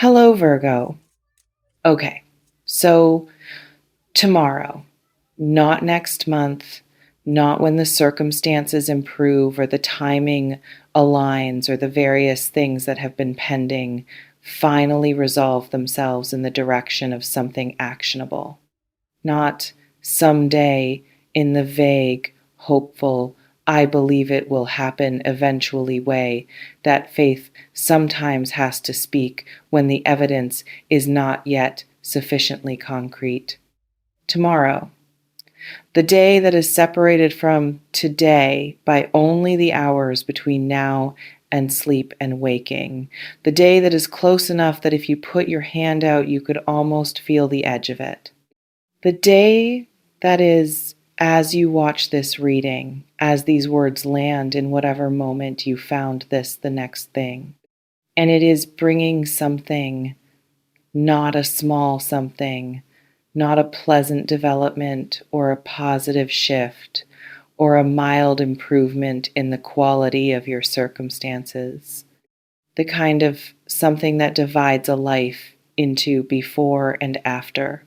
Hello, Virgo. Okay, so tomorrow, not next month, not when the circumstances improve or the timing aligns or the various things that have been pending finally resolve themselves in the direction of something actionable. Not someday in the vague, hopeful, I believe it will happen eventually way that faith sometimes has to speak when the evidence is not yet sufficiently concrete. Tomorrow, the day that is separated from today by only the hours between now and sleep and waking. The day that is close enough that if you put your hand out, you could almost feel the edge of it. The day that is, as you watch this reading, as these words land in whatever moment you found this the next thing, and it is bringing something, not a small something, not a pleasant development or a positive shift or a mild improvement in the quality of your circumstances, the kind of something that divides a life into before and after.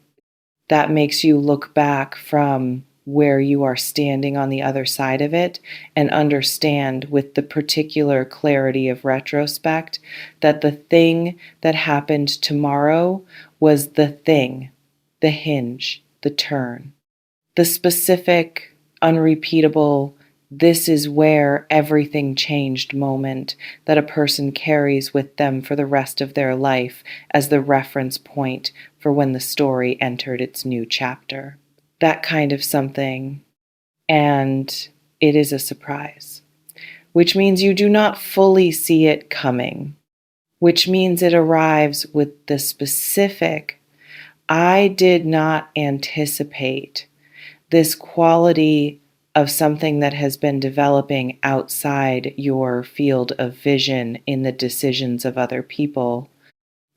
That makes you look back from where you are standing on the other side of it and understand with the particular clarity of retrospect that the thing that happened tomorrow was the thing, the hinge, the turn, the specific, unrepeatable, this is where everything changed moment that a person carries with them for the rest of their life as the reference point for when the story entered its new chapter. That kind of something. And it is a surprise, which means you do not fully see it coming, which means it arrives with the specific, I did not anticipate this quality of something that has been developing outside your field of vision in the decisions of other people,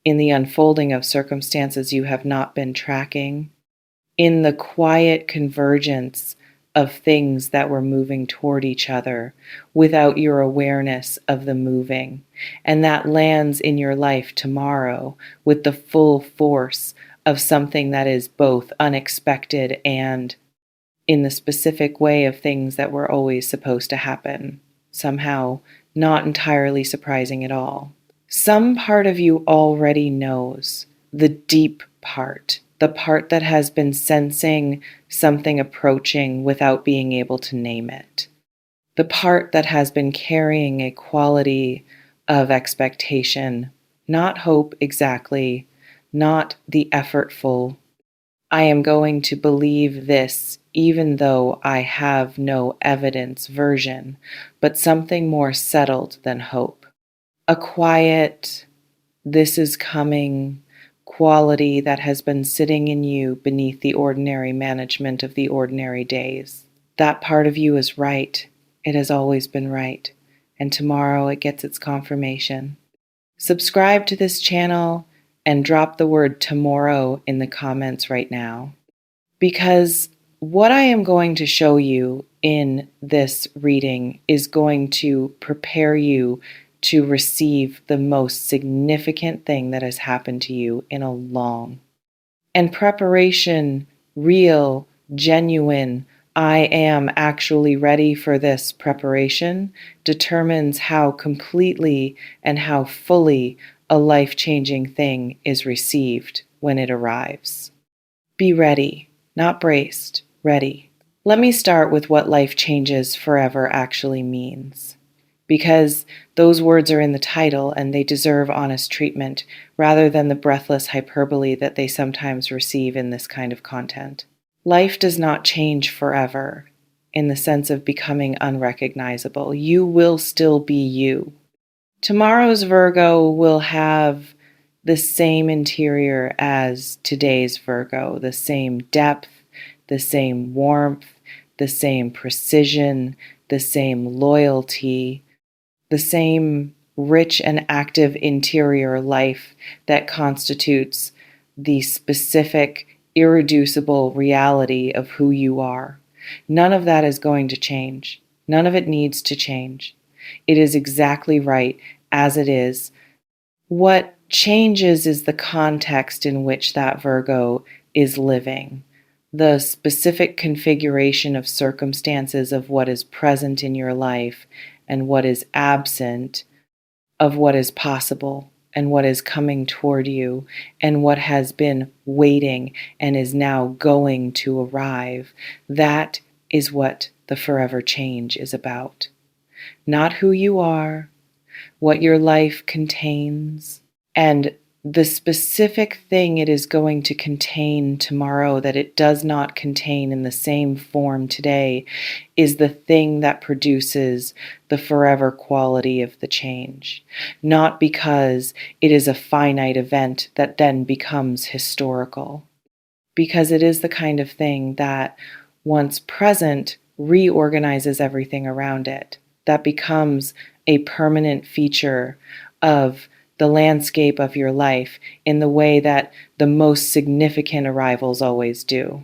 in the unfolding of circumstances you have not been tracking, in the quiet convergence of things that were moving toward each other without your awareness of the moving. And that lands in your life tomorrow with the full force of something that is both unexpected and in the specific way of things that were always supposed to happen, somehow not entirely surprising at all. Some part of you already knows, the deep part, the part that has been sensing something approaching without being able to name it, the part that has been carrying a quality of expectation, not hope exactly, not the effortful, I am going to believe this even though I have no evidence version, but something more settled than hope. A quiet, this is coming quality that has been sitting in you beneath the ordinary management of the ordinary days. That part of you is right. It has always been right. And tomorrow it gets its confirmation. Subscribe to this channel and drop the word tomorrow in the comments right now. Because what I am going to show you in this reading is going to prepare you to receive the most significant thing that has happened to you in a long. And preparation, real, genuine, I am actually ready for this preparation, determines how completely and how fully a life-changing thing is received when it arrives. Be ready, not braced, ready. Let me start with what life changes forever actually means, because those words are in the title and they deserve honest treatment rather than the breathless hyperbole that they sometimes receive in this kind of content. Life does not change forever in the sense of becoming unrecognizable. You will still be you. Tomorrow's Virgo will have the same interior as today's Virgo, the same depth, the same warmth, the same precision, the same loyalty, the same rich and active interior life that constitutes the specific, irreducible reality of who you are. None of that is going to change. None of it needs to change. It is exactly right as it is. What changes is the context in which that Virgo is living, the specific configuration of circumstances of what is present in your life and what is absent of what is possible and what is coming toward you and what has been waiting and is now going to arrive. That is what the forever change is about. Not who you are, what your life contains, and the specific thing it is going to contain tomorrow that it does not contain in the same form today is the thing that produces the forever quality of the change. Not because it is a finite event that then becomes historical, because it is the kind of thing that, once present, reorganizes everything around it, that becomes a permanent feature of the landscape of your life in the way that the most significant arrivals always do.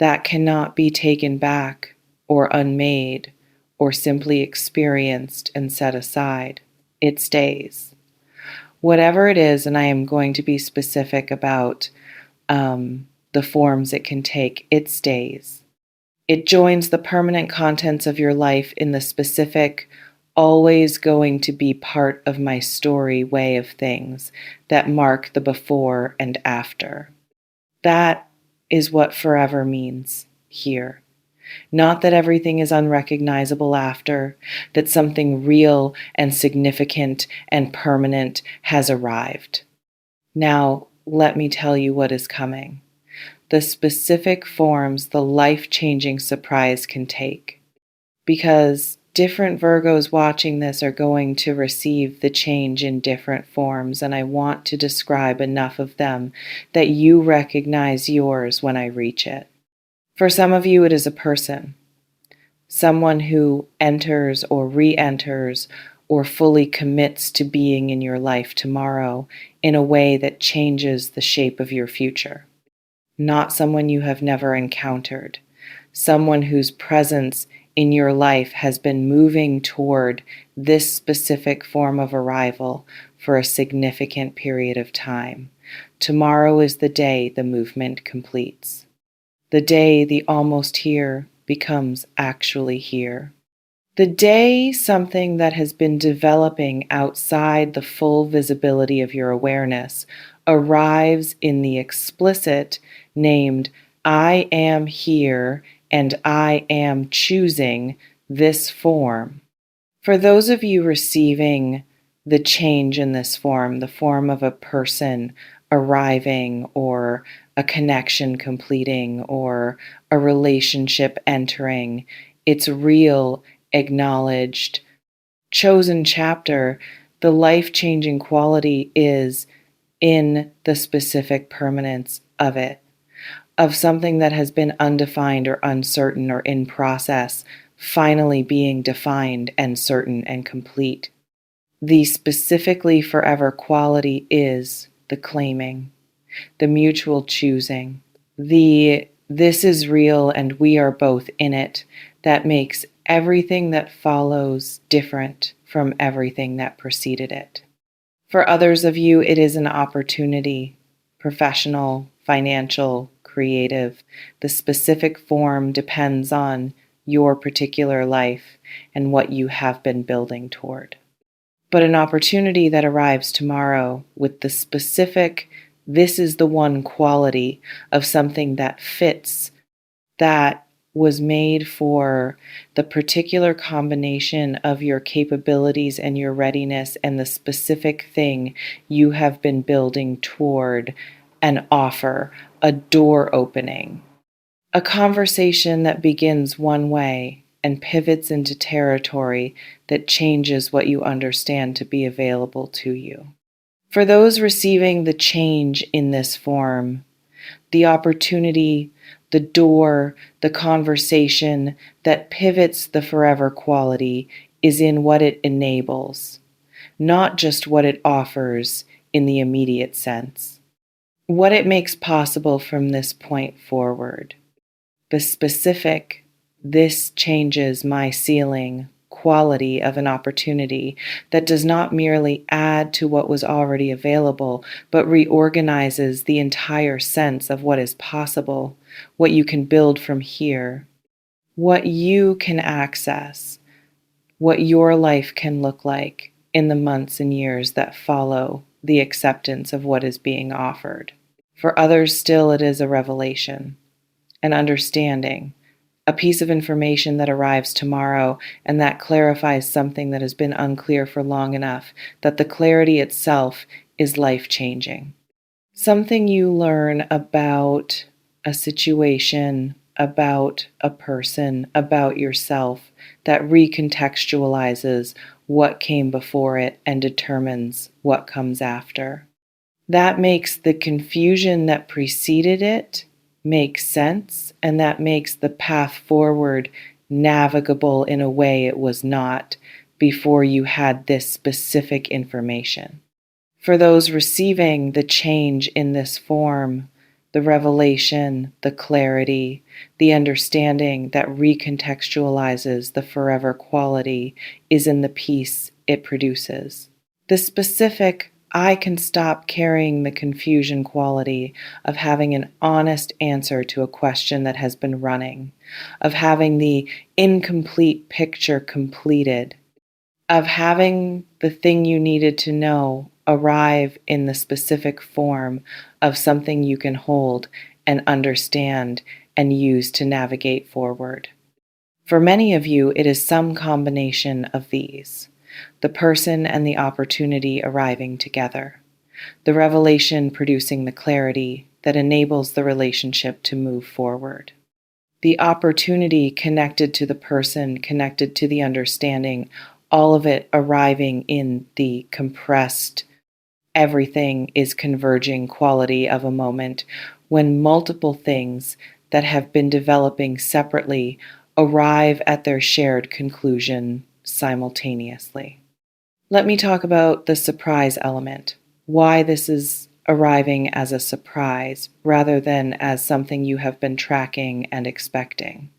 That cannot be taken back or unmade or simply experienced and set aside. It stays. Whatever it is, and I am going to be specific about the forms it can take, it stays. It joins the permanent contents of your life in the specific, always going to be part of my story way of things that mark the before and after. That is what forever means here. Not that everything is unrecognizable after, that something real and significant and permanent has arrived. Now, let me tell you what is coming. The specific forms the life-changing surprise can take. Because different Virgos watching this are going to receive the change in different forms, and I want to describe enough of them that you recognize yours when I reach it. For some of you, it is a person, someone who enters or re-enters or fully commits to being in your life tomorrow in a way that changes the shape of your future. Not someone you have never encountered, someone whose presence in your life has been moving toward this specific form of arrival for a significant period of time. Tomorrow is the day the movement completes. The day the almost here becomes actually here. The day something that has been developing outside the full visibility of your awareness arrives in the explicit named I am here and I am choosing this form. For those of you receiving the change in this form, the form of a person arriving or a connection completing or a relationship entering, it's real, acknowledged, chosen chapter, the life-changing quality is in the specific permanence of it, of something that has been undefined or uncertain or in process, finally being defined and certain and complete. The specifically forever quality is the claiming, the mutual choosing, the this is real and we are both in it, that makes everything that follows different from everything that preceded it. For others of you, it is an opportunity, professional, financial, creative. The specific form depends on your particular life and what you have been building toward. But an opportunity that arrives tomorrow with the specific, this is the one quality of something that fits, that was made for the particular combination of your capabilities and your readiness and the specific thing you have been building toward, an offer, a door opening, a conversation that begins one way and pivots into territory that changes what you understand to be available to you. For those receiving the change in this form, the opportunity, the door, the conversation that pivots the forever quality is in what it enables, not just what it offers in the immediate sense. What it makes possible from this point forward. The specific, this changes my ceiling quality of an opportunity that does not merely add to what was already available, but reorganizes the entire sense of what is possible, what you can build from here, what you can access, what your life can look like in the months and years that follow the acceptance of what is being offered. For others, still, it is a revelation, an understanding, a piece of information that arrives tomorrow and that clarifies something that has been unclear for long enough that the clarity itself is life-changing. Something you learn about a situation, about a person, about yourself that recontextualizes what came before it and determines what comes after. That makes the confusion that preceded it make sense, and that makes the path forward navigable in a way it was not before you had this specific information. For those receiving the change in this form, the revelation, the clarity, the understanding that recontextualizes the forever quality is in the peace it produces. The specific I can stop carrying the confusion quality of having an honest answer to a question that has been running, of having the incomplete picture completed, of having the thing you needed to know arrive in the specific form of something you can hold and understand and use to navigate forward. For many of you, it is some combination of these. The person and the opportunity arriving together. The revelation producing the clarity that enables the relationship to move forward. The opportunity connected to the person, connected to the understanding, all of it arriving in the compressed, everything is converging quality of a moment when multiple things that have been developing separately arrive at their shared conclusion simultaneously. Let me talk about the surprise element, why this is arriving as a surprise rather than as something you have been tracking and expecting.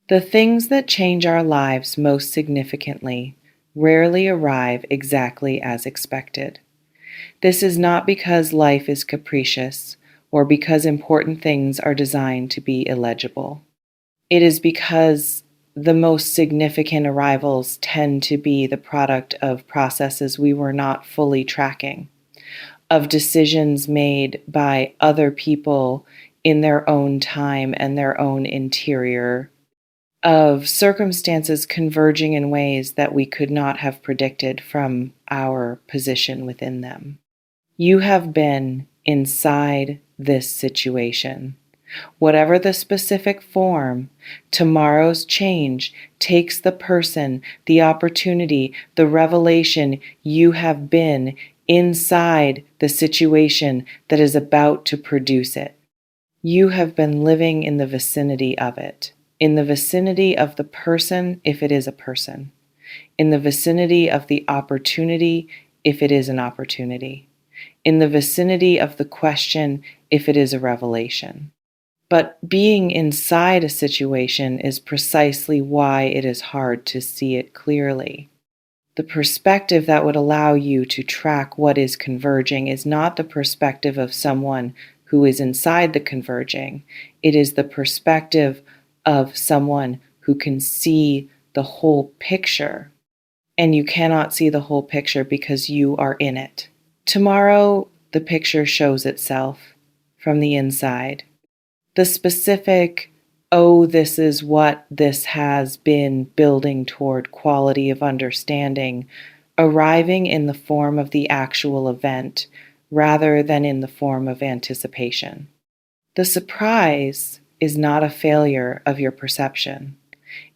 The things that change our lives most significantly rarely arrive exactly as expected. This is not because life is capricious or because important things are designed to be illegible. It is because the most significant arrivals tend to be the product of processes we were not fully tracking, of decisions made by other people in their own time and their own interior, of circumstances converging in ways that we could not have predicted from our position within them. You have been inside this situation. Whatever the specific form, tomorrow's change takes the person, the opportunity, the revelation you have been inside the situation that is about to produce it. You have been living in the vicinity of it, in the vicinity of the person if it is a person, in the vicinity of the opportunity if it is an opportunity, in the vicinity of the question if it is a revelation. But being inside a situation is precisely why it is hard to see it clearly. The perspective that would allow you to track what is converging is not the perspective of someone who is inside the converging. It is the perspective of someone who can see the whole picture. And you cannot see the whole picture because you are in it. Tomorrow, the picture shows itself from the inside. The specific, oh, this is what this has been building toward quality of understanding, arriving in the form of the actual event rather than in the form of anticipation. The surprise is not a failure of your perception.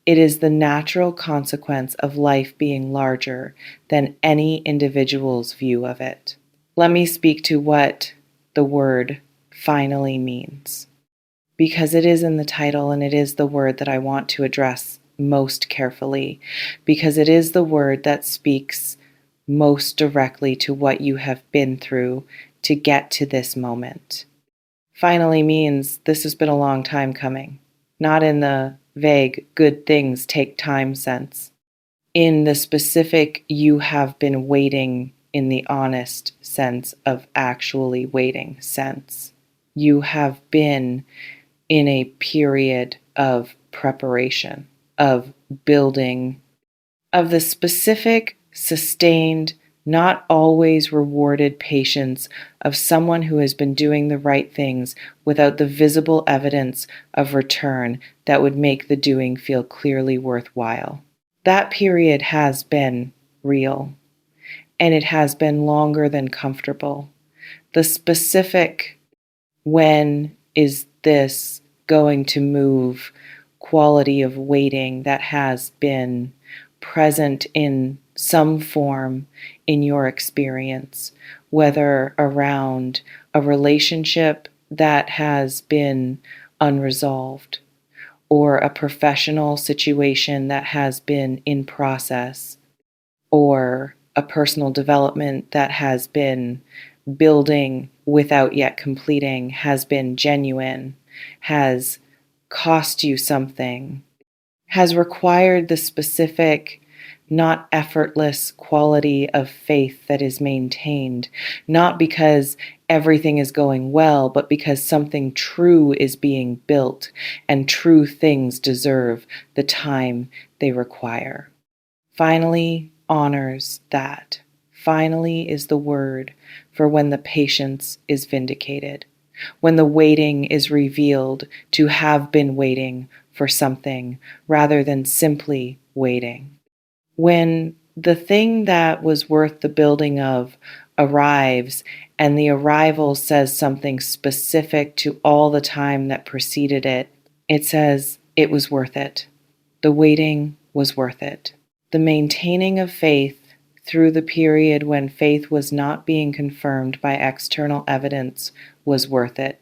It is the natural consequence of life being larger than any individual's view of it. Let me speak to what the word finally means, because it is in the title and it is the word that I want to address most carefully, because it is the word that speaks most directly to what you have been through to get to this moment. Finally means this has been a long time coming, not in the vague good things take time sense. In the specific, you have been waiting in the honest sense of actually waiting sense. You have been in a period of preparation, of building, of the specific, sustained, not always rewarded patience of someone who has been doing the right things without the visible evidence of return that would make the doing feel clearly worthwhile. That period has been real, and it has been longer than comfortable. The specific when is this going to move quality of waiting that has been present in some form in your experience, whether around a relationship that has been unresolved or a professional situation that has been in process or a personal development that has been building without yet completing, has been genuine, has cost you something, has required the specific, not effortless quality of faith that is maintained, not because everything is going well, but because something true is being built, and true things deserve the time they require. Finally, honors that. Finally is the word for when the patience is vindicated, when the waiting is revealed to have been waiting for something rather than simply waiting. When the thing that was worth the building of arrives and the arrival says something specific to all the time that preceded it, it says it was worth it. The waiting was worth it. The maintaining of faith through the period when faith was not being confirmed by external evidence was worth it.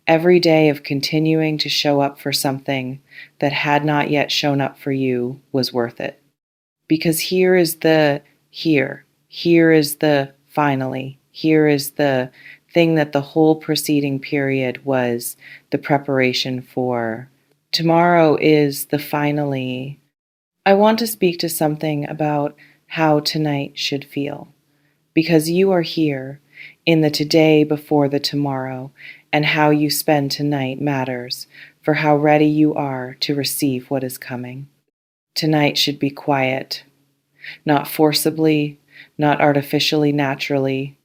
Every day of continuing to show up for something that had not yet shown up for you was worth it. Because here is the finally, here is the thing that the whole preceding period was the preparation for. Tomorrow is the finally. I want to speak to something about how tonight should feel, because you are here in the today before the tomorrow, and how you spend tonight matters for how ready you are to receive what is coming. Tonight should be quiet, not forcibly, not artificially naturally.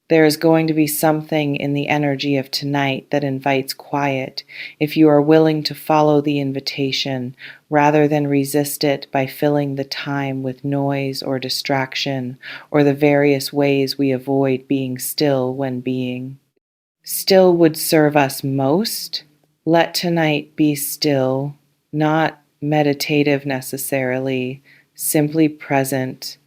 There is going to be something in the energy of tonight that invites quiet if you are willing to follow the invitation rather than resist it by filling the time with noise or distraction or the various ways we avoid being still when being. Still would serve us most. Let tonight be still, not meditative necessarily, simply present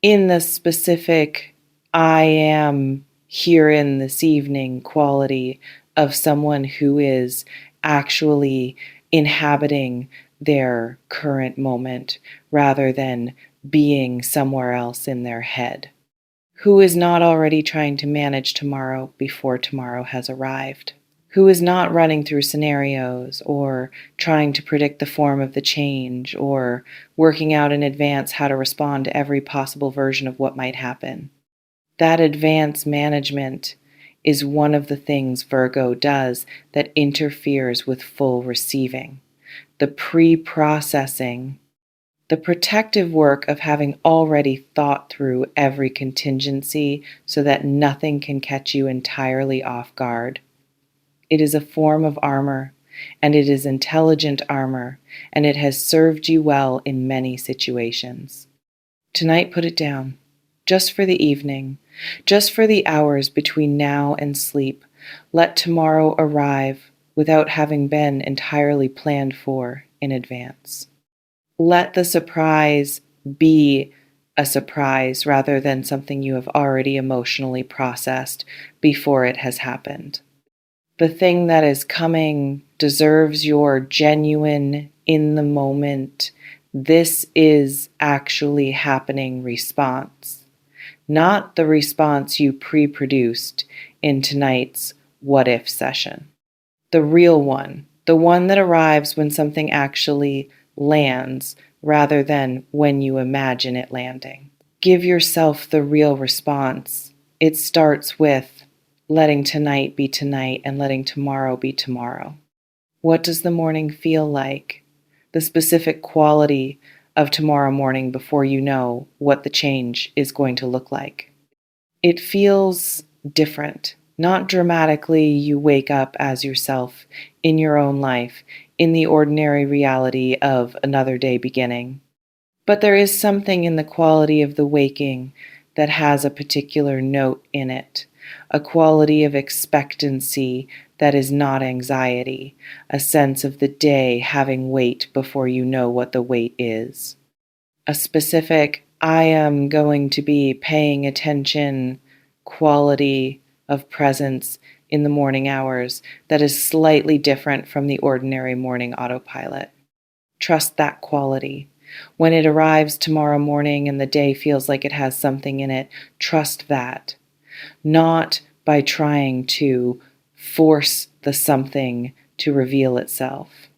in the specific I am here in this evening quality of someone who is actually inhabiting their current moment rather than being somewhere else in their head, who is not already trying to manage tomorrow before tomorrow has arrived, who is not running through scenarios or trying to predict the form of the change or working out in advance how to respond to every possible version of what might happen. That advance management is one of the things Virgo does that interferes with full receiving. The pre-processing, the protective work of having already thought through every contingency so that nothing can catch you entirely off guard. It is a form of armor, and it is intelligent armor, and it has served you well in many situations. Tonight, put it down, just for the evening, just for the hours between now and sleep. Let tomorrow arrive without having been entirely planned for in advance. Let the surprise be a surprise rather than something you have already emotionally processed before it has happened. The thing that is coming deserves your genuine, in the moment, this is actually happening response, not the response you pre-produced in tonight's what if session. The real one, the one that arrives when something actually lands rather than when you imagine it landing. Give yourself the real response. It starts with letting tonight be tonight and letting tomorrow be tomorrow. What does the morning feel like? The specific quality of tomorrow morning before you know what the change is going to look like. It feels different. Not dramatically, you wake up as yourself in your own life, in the ordinary reality of another day beginning. But there is something in the quality of the waking that has a particular note in it, a quality of expectancy that is not anxiety, a sense of the day having weight before you know what the weight is. A specific, I am going to be paying attention quality of presence in the morning hours that is slightly different from the ordinary morning autopilot. Trust that quality. When it arrives tomorrow morning and the day feels like it has something in it, trust that. Not by trying to force the something to reveal itself.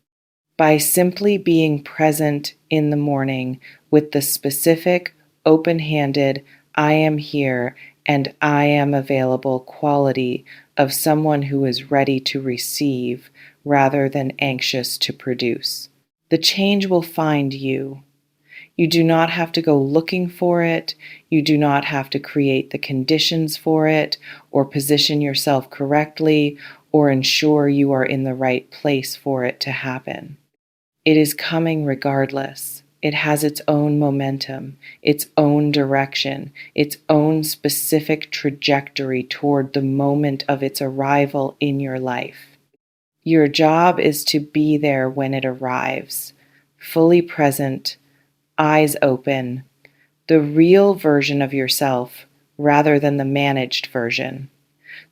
By simply being present in the morning with the specific, open-handed, I am here and I am available quality of someone who is ready to receive rather than anxious to produce. The change will find you. You do not have to go looking for it. You do not have to create the conditions for it or position yourself correctly or ensure you are in the right place for it to happen. It is coming regardless. It has its own momentum, its own direction, its own specific trajectory toward the moment of its arrival in your life. Your job is to be there when it arrives, fully present, eyes open, the real version of yourself rather than the managed version,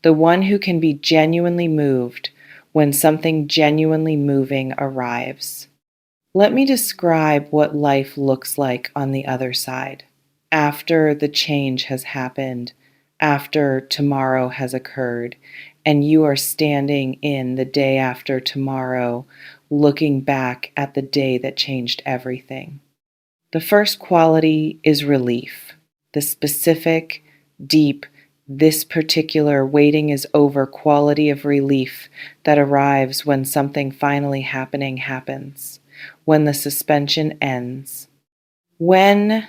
the one who can be genuinely moved when something genuinely moving arrives. Let me describe what life looks like on the other side, after the change has happened, after tomorrow has occurred, and you are standing in the day after tomorrow, looking back at the day that changed everything. The first quality is relief, the specific, deep, this particular waiting is over quality of relief that arrives when something finally happening happens, when the suspension ends, when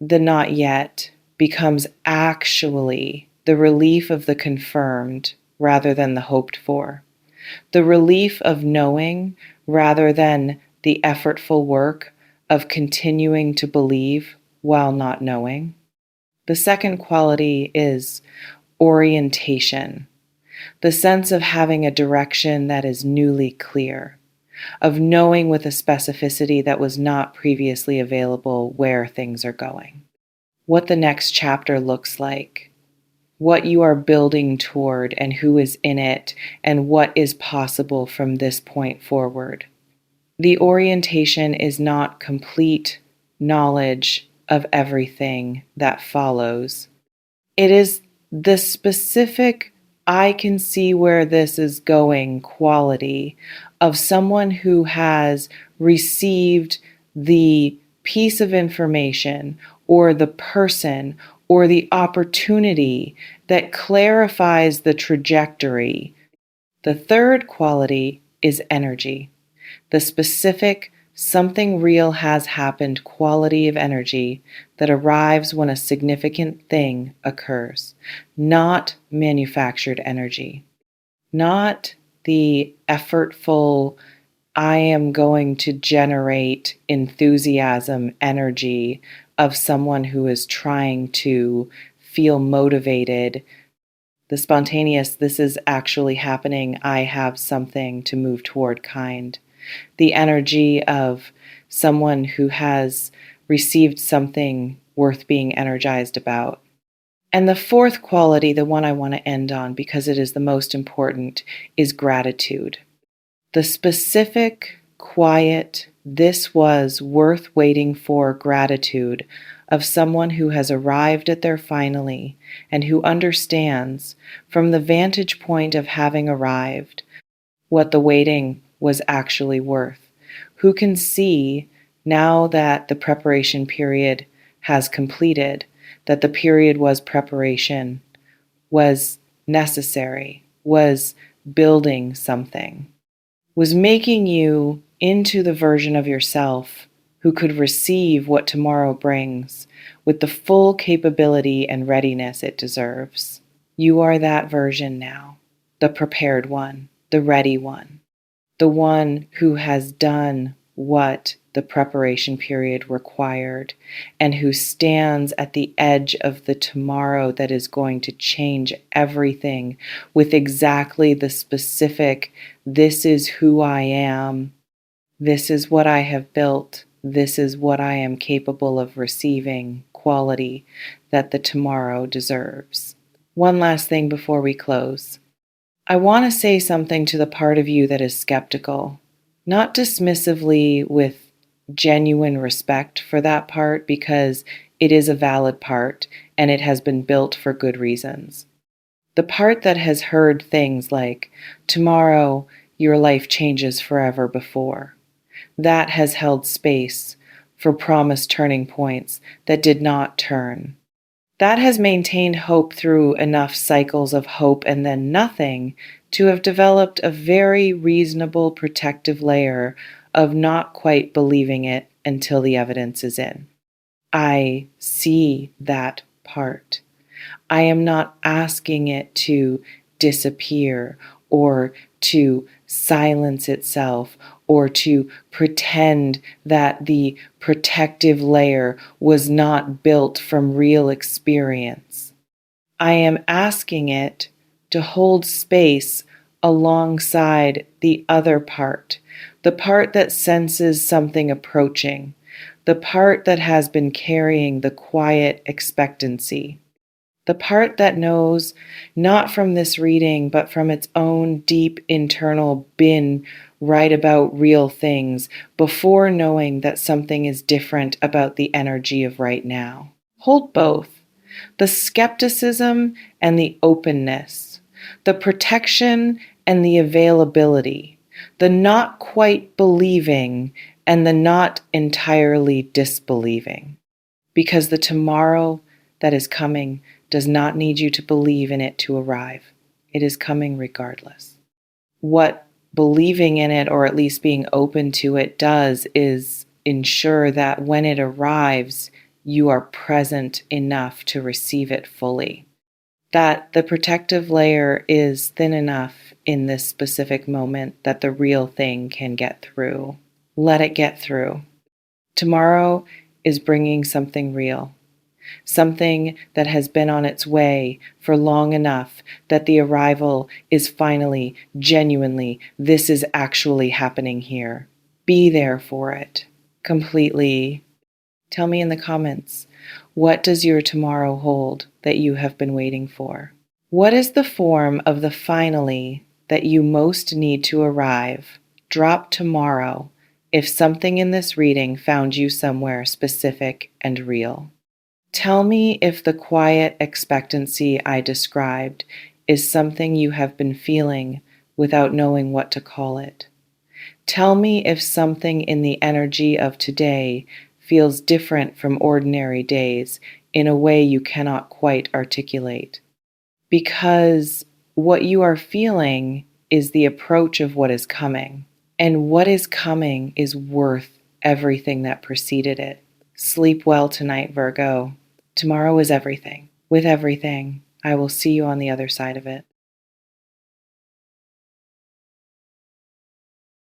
the not yet becomes actually the relief of the confirmed rather than the hoped for, the relief of knowing rather than the effortful work of continuing to believe while not knowing. The second quality is orientation, the sense of having a direction that is newly clear, of knowing with a specificity that was not previously available where things are going, what the next chapter looks like, what you are building toward and who is in it, and what is possible from this point forward. The orientation is not complete knowledge of everything that follows. It is the specific, I can see where this is going quality of someone who has received the piece of information or the person or the opportunity that clarifies the trajectory. The third quality is energy. The specific, something real has happened quality of energy that arrives when a significant thing occurs, not manufactured energy, not the effortful, I am going to generate enthusiasm energy of someone who is trying to feel motivated. The spontaneous, this is actually happening, I have something to move toward kind. The energy of someone who has received something worth being energized about. And the fourth quality, the one I want to end on because it is the most important, is gratitude. The specific, quiet, this was worth waiting for gratitude of someone who has arrived at their finally and who understands from the vantage point of having arrived what the waiting was actually worth, who can see now that the preparation period has completed, that the period was preparation, was necessary, was building something, was making you into the version of yourself who could receive what tomorrow brings with the full capability and readiness it deserves. You are that version now, the prepared one, the ready one, the one who has done what the preparation period required and who stands at the edge of the tomorrow that is going to change everything with exactly the specific, this is who I am, this is what I have built, this is what I am capable of receiving quality that the tomorrow deserves. One last thing before we close. I want to say something to the part of you that is skeptical, not dismissively, with genuine respect for that part, because it is a valid part and it has been built for good reasons. The part that has heard things like, tomorrow your life changes forever before, that has held space for promised turning points that did not turn. That has maintained hope through enough cycles of hope and then nothing to have developed a very reasonable protective layer of not quite believing it until the evidence is in. I see that part. I am not asking it to disappear or to silence itself or to pretend that the protective layer was not built from real experience. I am asking it to hold space alongside the other part, the part that senses something approaching, the part that has been carrying the quiet expectancy. The part that knows, not from this reading, but from its own deep internal been right about real things before knowing that something is different about the energy of right now. Hold both, the skepticism and the openness, the protection and the availability, the not quite believing and the not entirely disbelieving. Because the tomorrow that is coming does not need you to believe in it to arrive. It is coming regardless. What believing in it, or at least being open to it, does is ensure that when it arrives, you are present enough to receive it fully. That the protective layer is thin enough in this specific moment that the real thing can get through. Let it get through. Tomorrow is bringing something real. Something that has been on its way for long enough that the arrival is finally, genuinely, this is actually happening here. Be there for it, completely. Tell me in the comments, what does your tomorrow hold that you have been waiting for? What is the form of the finally that you most need to arrive, drop tomorrow, if something in this reading found you somewhere specific and real? Tell me if the quiet expectancy I described is something you have been feeling without knowing what to call it. Tell me if something in the energy of today feels different from ordinary days in a way you cannot quite articulate. Because what you are feeling is the approach of what is coming, and what is coming is worth everything that preceded it. Sleep well tonight, Virgo. Tomorrow is everything. With everything, I will see you on the other side of it.